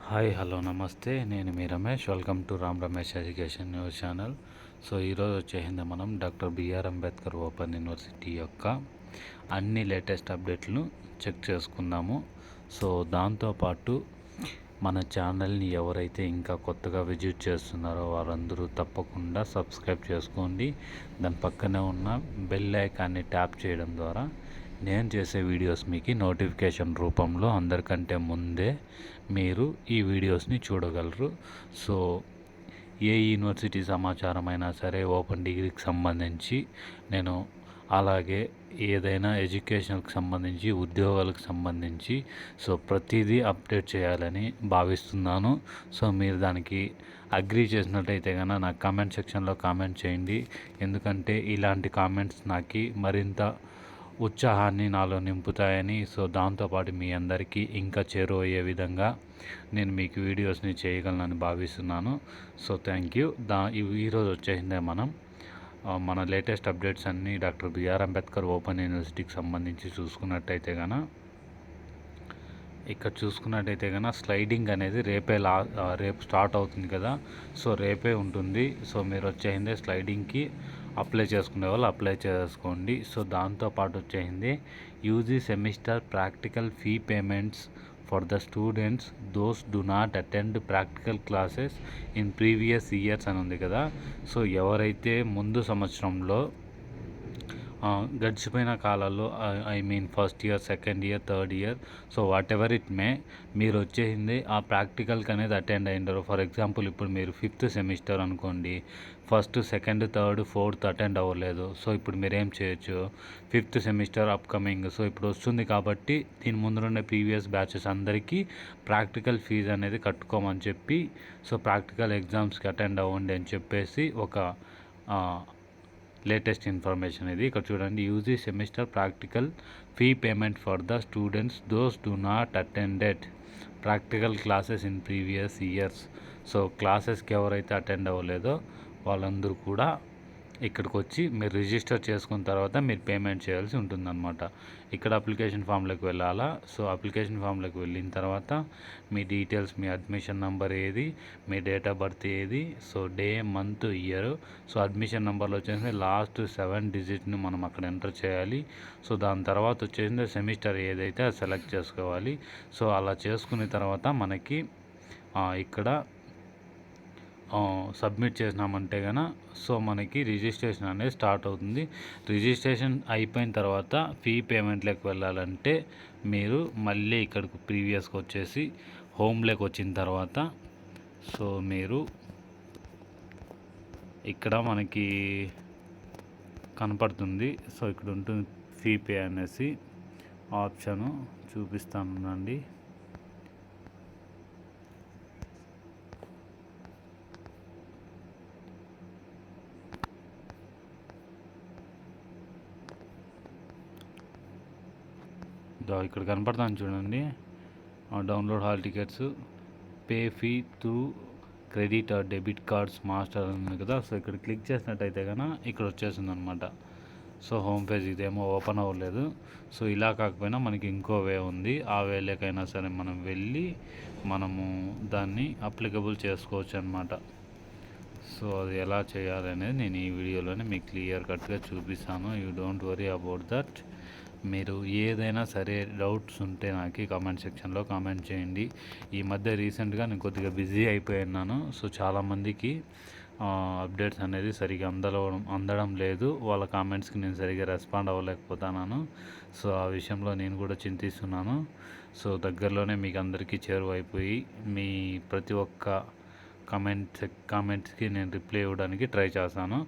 Hi hello నమస్తే. నేను మీ Ramesh. Welcome to Ram Ramesh education news channel. ఈరోజు వచ్చేసింది మనం doctor BR Ambedkar open university యొక్క అన్ని లేటెస్ట్ అప్డేట్లను చెక్ చేసుకుందాము. దాంతోపాటు మన ఛానల్ని ఎవరైతే ఇంకా కొత్తగా విజిట్ చేస్తున్నారో వారందరూ తప్పకుండా సబ్స్క్రైబ్ చేసుకోండి. దాని పక్కనే ఉన్న బెల్ ఐకాన్ని ట్యాప్ చేయడం ద్వారా నేను చేసే వీడియోస్ మీకు నోటిఫికేషన్ రూపంలో అందరికంటే ముందే మీరు ఈ వీడియోస్ని చూడగలరు. ఏ యూనివర్సిటీ సమాచారం అయినా సరే, ఓపెన్ డిగ్రీకి సంబంధించి నేను, అలాగే ఏదైనా ఎడ్యుకేషన్కి సంబంధించి, ఉద్యోగాలకు సంబంధించి ప్రతిదీ అప్డేట్ చేయాలని భావిస్తున్నాను. మీరు దానికి అగ్రీ చేసినట్టయితే కనుక నాకు కామెంట్ సెక్షన్లో కామెంట్ చేయండి. ఎందుకంటే ఇలాంటి కామెంట్స్ నాకు మరింత ఉత్సాహాన్ని నాలో నింపుతాయని. దాంతోపాటు మీ అందరికీ ఇంకా చేరువయ్యే విధంగా నేను మీకు వీడియోస్ని చేయగలనని భావిస్తున్నాను. Thank you. ఈరోజు వచ్చేసిందే మన లేటెస్ట్ అప్డేట్స్ అన్నీ డాక్టర్ బిఆర్ అంబేద్కర్ ఓపెన్ యూనివర్సిటీకి సంబంధించి చూసుకున్నట్టయితే కనుక స్లైడింగ్ అనేది రేపు స్టార్ట్ అవుతుంది కదా. రేపే ఉంటుంది. మీరు వచ్చేసిందే స్లైడింగ్కి అప్లై చేసుకునే వాళ్ళు అప్లై చేసుకోండి. దాంతోపాటు వచ్చేసింది UG semester practical fee payments for the students those do not attend practical classes in previous years అని ఉంది కదా. ఎవరైతే ముందు సంవత్సరంలో గడిచిపోయిన కాలాల్లో, I mean first year, second year, third year, what ever it may, మీరు వచ్చేసింది ఆ ప్రాక్టికల్కి అనేది అటెండ్ అయ్యింటారు. ఫర్ ఎగ్జాంపుల్ ఇప్పుడు మీరు 5th సెమిస్టర్ అనుకోండి, first, second, third, fourth attend అవ్వలేదు. ఇప్పుడు మీరు ఏం చేయొచ్చు, 5th సెమిస్టర్ అప్కమింగ్ ఇప్పుడు వస్తుంది కాబట్టి దీని ముందున్న ప్రీవియస్ బ్యాచెస్ అందరికీ ప్రాక్టికల్ ఫీజు అనేది కట్టుకోమని చెప్పి, ప్రాక్టికల్ ఎగ్జామ్స్కి అటెండ్ అవ్వండి అని చెప్పేసి ఒక లేటెస్ట్ ఇన్ఫర్మేషన్ ఇది. ఇక్కడ చూడండి, UG semester practical fee payment for the students those do not attended practical classes in previous years. క్లాసెస్కి ఎవరైతే అటెండ్ అవ్వలేదో వాళ్ళందరూ కూడా ఇక్కడికి వచ్చి మీరు రిజిస్టర్ చేసుకున్న తర్వాత మీరు పేమెంట్ చేయాల్సి ఉంటుందన్నమాట. ఇక్కడ అప్లికేషన్ ఫామ్లోకి వెళ్ళాలా. అప్లికేషన్ ఫామ్లోకి వెళ్ళిన తర్వాత మీ డీటెయిల్స్, మీ అడ్మిషన్ నెంబర్ ఏది, మీ డేట్ ఆఫ్ బర్త్ ఏది, డే, మంత్, ఇయర్, అడ్మిషన్ నెంబర్లో వచ్చేసి లాస్ట్ 7 డిజిట్ని మనం అక్కడ ఎంటర్ చేయాలి. దాని తర్వాత వచ్చేసి సెమిస్టర్ ఏదైతే అది సెలెక్ట్ చేసుకోవాలి. అలా చేసుకున్న తర్వాత మనకి ఇక్కడ సబ్మిట్ చేసినామంటే మనకి రిజిస్ట్రేషన్ అనేది స్టార్ట్ అవుతుంది. రిజిస్ట్రేషన్ అయిపోయిన తర్వాత ఫీ పేమెంట్లోకి వెళ్ళాలంటే మీరు మళ్ళీ ఇక్కడికి ప్రీవియస్గా వచ్చేసి హోమ్లోకి వచ్చిన తర్వాత మీరు ఇక్కడ మనకి కనపడుతుంది. ఇక్కడ ఉంటుంది ఫీ పే అనేసి ఆప్షను చూపిస్తానండి. ఇక్కడ కనపడతాను చూడండి, download hall tickets, pay fee through credit are debit cards master ఉంది కదా. ఇక్కడ క్లిక్ చేసినట్టయితే ఇక్కడ వచ్చేసింది అనమాట. హోమ్ పేజ్ ఇదేమో ఓపెన్ అవ్వలేదు. ఇలా కాకపోయినా మనకి ఇంకో వే ఉంది. ఆ వేలేకైనా సరే మనం వెళ్ళి మనము దాన్ని అప్లికబుల్ చేసుకోవచ్చు అనమాట. అది ఎలా చేయాలి అనేది నేను ఈ వీడియోలోనే మీకు క్లియర్ కట్గా చూపిస్తాను. You don't worry about that. మీరు ఏదైనా సరే డౌట్స్ ఉంటే నాకు కామెంట్ సెక్షన్లో కామెంట్ చేయండి. ఈ మధ్య రీసెంట్గా నేను కొద్దిగా బిజీ అయిపోయినాను. చాలామందికి అప్డేట్స్ అనేది సరిగా అందడం లేదు. వాళ్ళ కామెంట్స్కి నేను సరిగా రెస్పాండ్ అవ్వలేకపోతున్నాను. ఆ విషయంలో నేను కూడా చింతిస్తున్నాను. దగ్గరలోనే మీకు అందరికీ చేరువైపోయి మీ ప్రతి ఒక్క కామెంట్స్కి నేను రిప్లై ఇవ్వడానికి ట్రై చేస్తాను.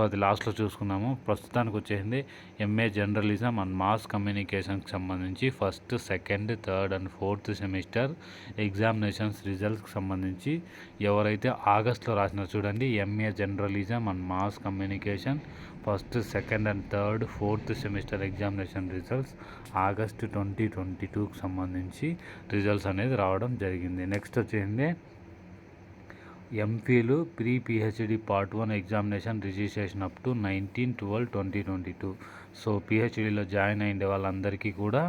అది లాస్ట్లో చూసుకున్నాము. ప్రస్తుతానికి వచ్చేసింది ఎంఏ జర్నలిజం అండ్ మాస్ కమ్యూనికేషన్కి సంబంధించి first, second, third and fourth semester examinations రిజల్ట్స్కి సంబంధించి ఎవరైతే ఆగస్ట్లో రాసినారో చూడండి, MA journalism and mass communication first, second and third, fourth semester examination results August 2022కి సంబంధించి రిజల్ట్స్ అనేది రావడం జరిగింది. నెక్స్ట్ వచ్చేసింది MPhil pre PhD part 1 examination registration up to 19/12/2022. పిహెచ్డిలో జాయిన్ అయ్యే వాళ్ళందరికీ కూడా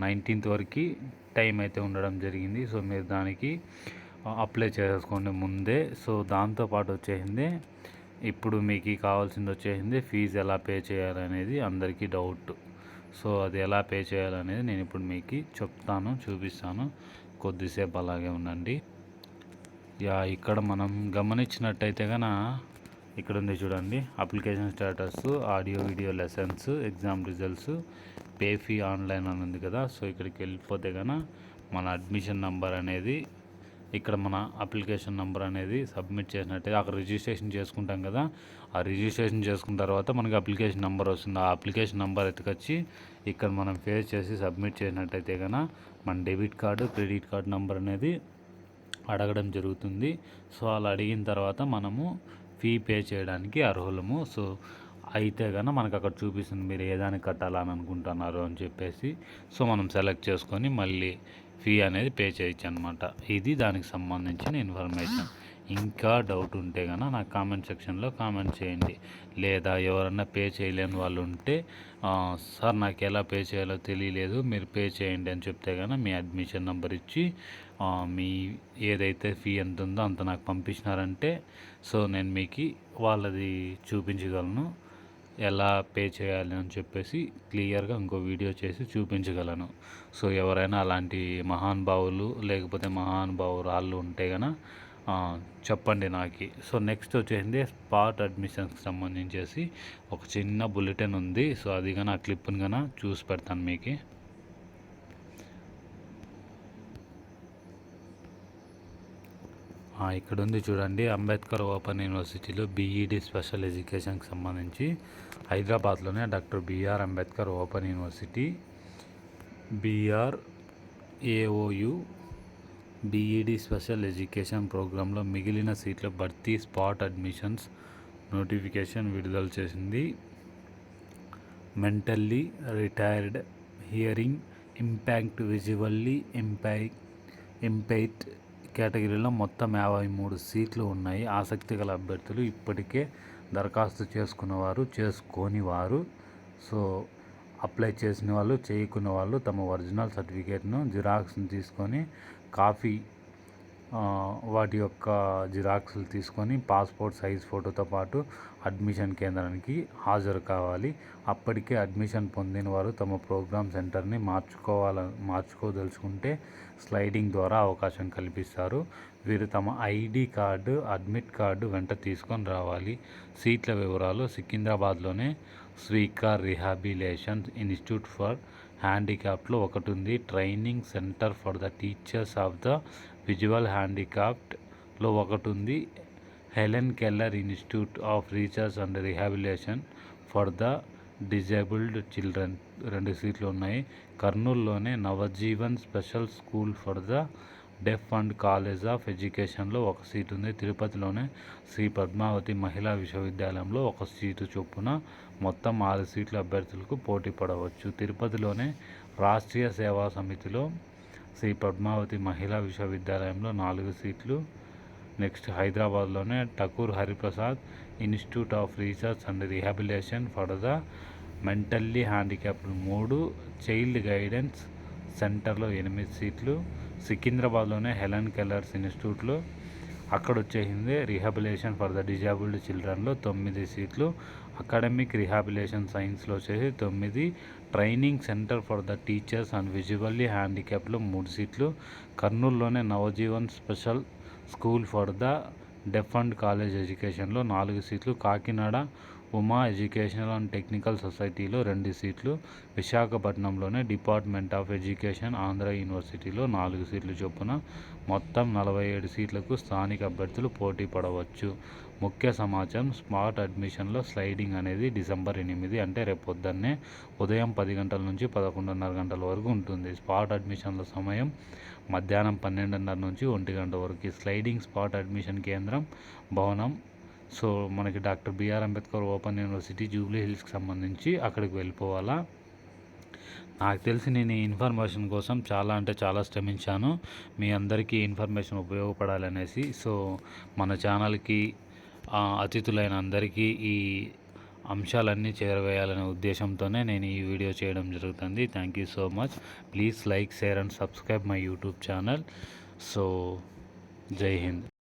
19th వరకు టైం అయితే ఉండడం జరిగింది. సో మీరు దానికి అప్లై చేసుకోండి ముందే. సో దాంతోపాటు వచ్చేసింది ఇప్పుడు మీకు కావాల్సింది వచ్చేసింది ఫీజు ఎలా పే చేయాలనేది అందరికీ డౌట్. సో అది ఎలా పే చేయాలనేది నేను ఇప్పుడు మీకు చెప్తాను, చూపిస్తాను. కొద్దిసేపు అలాగే ఉండండి. ఇక్కడ మనం గమనించినట్టయితే ఇక్కడ ఉంది చూడండి, application status, audio video lessons, exam results, pay fee online అని ఉంది కదా. సో ఇక్కడికి వెళ్ళిపోతే మన అడ్మిషన్ నెంబర్ అనేది, ఇక్కడ మన అప్లికేషన్ నెంబర్ అనేది సబ్మిట్ చేసినట్టయితే అక్కడ రిజిస్ట్రేషన్ చేసుకుంటాం కదా. ఆ రిజిస్ట్రేషన్ చేసుకున్న తర్వాత మనకి అప్లికేషన్ నెంబర్ వస్తుంది. ఆ అప్లికేషన్ నెంబర్ ఎత్తుకొచ్చి ఇక్కడ మనం ఫేస్ చేసి సబ్మిట్ చేసినట్టయితే మన debit card, credit card number అనేది అడగడం జరుగుతుంది. సో అలా అడిగిన తర్వాత మనము ఫీ పే చేయడానికి అర్హులము. సో అయితే మనకు అక్కడ చూపిస్తుంది మీరు ఏదానికి కట్టాలని అనుకుంటున్నారు అని చెప్పేసి. సో మనం సెలెక్ట్ చేసుకొని మళ్ళీ ఫీ అనేది పే చేయొచ్చు అనమాట. ఇది దానికి సంబంధించిన ఇన్ఫర్మేషన్. ఇంకా డౌట్ ఉంటే నాకు కామెంట్ సెక్షన్లో కామెంట్ చేయండి. లేదా ఎవరన్నా పే చేయలేని వాళ్ళు ఉంటే సార్ నాకు ఎలా పే చేయాలో తెలియలేదు, మీరు పే చేయండి అని చెప్తే మీ అడ్మిషన్ నెంబర్ ఇచ్చి మీ ఏదైతే ఫీ ఎంత ఉందో అంత నాకు పంపించినారంటే సో నేను మీకు వాళ్ళది చూపించగలను, ఎలా పే చేయాలి అని చెప్పేసి క్లియర్గా ఇంకో వీడియో చేసి చూపించగలను. సో ఎవరైనా అలాంటి మహానుభావులు లేకపోతే మహానుభావురాళ్ళు ఉంటే చెప్పండి నాకు. సో నెక్స్ట్ వచ్చేసింది స్పాట్ అడ్మిషన్స్కి సంబంధించేసి ఒక చిన్న బులెటిన్ ఉంది. సో అది ఆ క్లిప్ని చూసి పెడతాను మీకు. ఇక్కడ ఉంది చూడండి, అంబేద్కర్ ఓపెన్ యూనివర్సిటీలో బీఈడి స్పెషల్ ఎడ్యుకేషన్కి సంబంధించి హైదరాబాద్లోనే doctor BR Ambedkar open university BRAOU BEd special education ప్రోగ్రాంలో మిగిలిన సీట్ల భర్తీ స్పాట్ అడ్మిషన్స్ నోటిఫికేషన్ విడుదల చేసింది. Mentally retired, hearing impact, visually impaired కేటగిరీలో మొత్తం 53 సీట్లు ఉన్నాయి. ఆసక్తి గల అభ్యర్థులు ఇప్పటికే దరఖాస్తు చేసుకోని వారు సో అప్లై చేసిన వాళ్ళు, చేయకున్న వాళ్ళు తమ ఒరిజినల్ సర్టిఫికేట్ను జిరాక్స్ని తీసుకొని కాపీ వాటి యొక్క జిరాక్స్లు తీసుకొని పాస్పోర్ట్ సైజ్ ఫోటోతో పాటు అడ్మిషన్ కేంద్రానికి హాజరు కావాలి. అప్పటికే అడ్మిషన్ పొందిన వారు తమ ప్రోగ్రామ్ సెంటర్ని మార్చుకోదలుచుకుంటే స్లైడింగ్ ద్వారా అవకాశం కల్పిస్తారు. వీరు తమ ఐడి కార్డు, అడ్మిట్ కార్డు వెంట తీసుకొని రావాలి. సీట్ల వివరాలు: సికింద్రాబాద్లోనే స్వీకార్ రిహాబిలేషన్ ఇన్స్టిట్యూట్ ఫర్ హ్యాండిక్యాప్ట్లో ఒకటి ఉంది. Training centre for the teachers of the visual హ్యాండిక్యాప్ట్లో ఒకటి ఉంది. Helen Keller institute of research and rehabilitation for the disabled children 2 సీట్లు ఉన్నాయి. కర్నూలులోనే Navjeevan special school for the deaf and college of ఎడ్యుకేషన్లో 1 సీటు ఉంది. తిరుపతిలోనే శ్రీ పద్మావతి మహిళా విశ్వవిద్యాలయంలో 1 సీటు చొప్పున మొత్తం 6 సీట్ల అభ్యర్థులకు పోటీ పడవచ్చు. తిరుపతిలోనే రాష్ట్రీయ సేవా సమితిలో శ్రీ పద్మావతి మహిళా విశ్వవిద్యాలయంలో 4 సీట్లు. నెక్స్ట్ హైదరాబాద్లోనే Thakur Hariprasad institute of research and rehabilitation for the mentally handicapped 3, child guidance సెంటర్లో 8 సీట్లు. సికింద్రాబాద్లోనే హెలెన్ కెల్లర్స్ ఇన్స్టిట్యూట్లో అక్కడ వచ్చేసింది రిహాబిలేషన్ ఫర్ ద డిజేబుల్డ్ చిల్డ్రన్లో 9 సీట్లు. అకాడమిక్ రిహాబిలేషన్ సైన్స్లో వచ్చేసి 9. Training centre for the teachers and visually హ్యాండిక్యాప్లో 3 సీట్లు. కర్నూలులోనే Navjeevan special school for the deaf and college ఎడ్యుకేషన్లో 4 సీట్లు. Kakinada Uma educational and technical సొసైటీలో 2 సీట్లు. విశాఖపట్నంలోనే డిపార్ట్మెంట్ ఆఫ్ ఎడ్యుకేషన్ ఆంధ్ర యూనివర్సిటీలో 4 సీట్లు చొప్పున మొత్తం 47 సీట్లకు స్థానిక అభ్యర్థులు పోటీ పడవచ్చు. ముఖ్య సమాచారం: స్పాట్ అడ్మిషన్లో స్లైడింగ్ అనేది డిసెంబర్ 8 అంటే రేపు పొద్దున్నే ఉదయం 10 గంటల నుంచి 11:30 గంటల వరకు ఉంటుంది. స్పాట్ అడ్మిషన్ల సమయం మధ్యాహ్నం 12:30 నుంచి 1 గంట వరకు. స్లైడింగ్ స్పాట్ అడ్మిషన్ కేంద్రం భవనం సో మనకి doctor BR Ambedkar open university Jubilee హిల్స్కి సంబంధించి అక్కడికి వెళ్ళిపోవాలా. నాకు తెలిసి నేను ఈ ఇన్ఫర్మేషన్ కోసం చాలా శ్రమించాను, మీ అందరికీ ఇన్ఫర్మేషన్ ఉపయోగపడాలనేసి. సో మన ఛానల్కి అతిథులైన అందరికీ ఈ అంశాలన్నీ చేరవేయాలనే ఉద్దేశంతోనే నేను ఈ వీడియో చేయడం జరుగుతుంది. Thank you so much. Please like, share and subscribe my YouTube channel. So జై హింద్.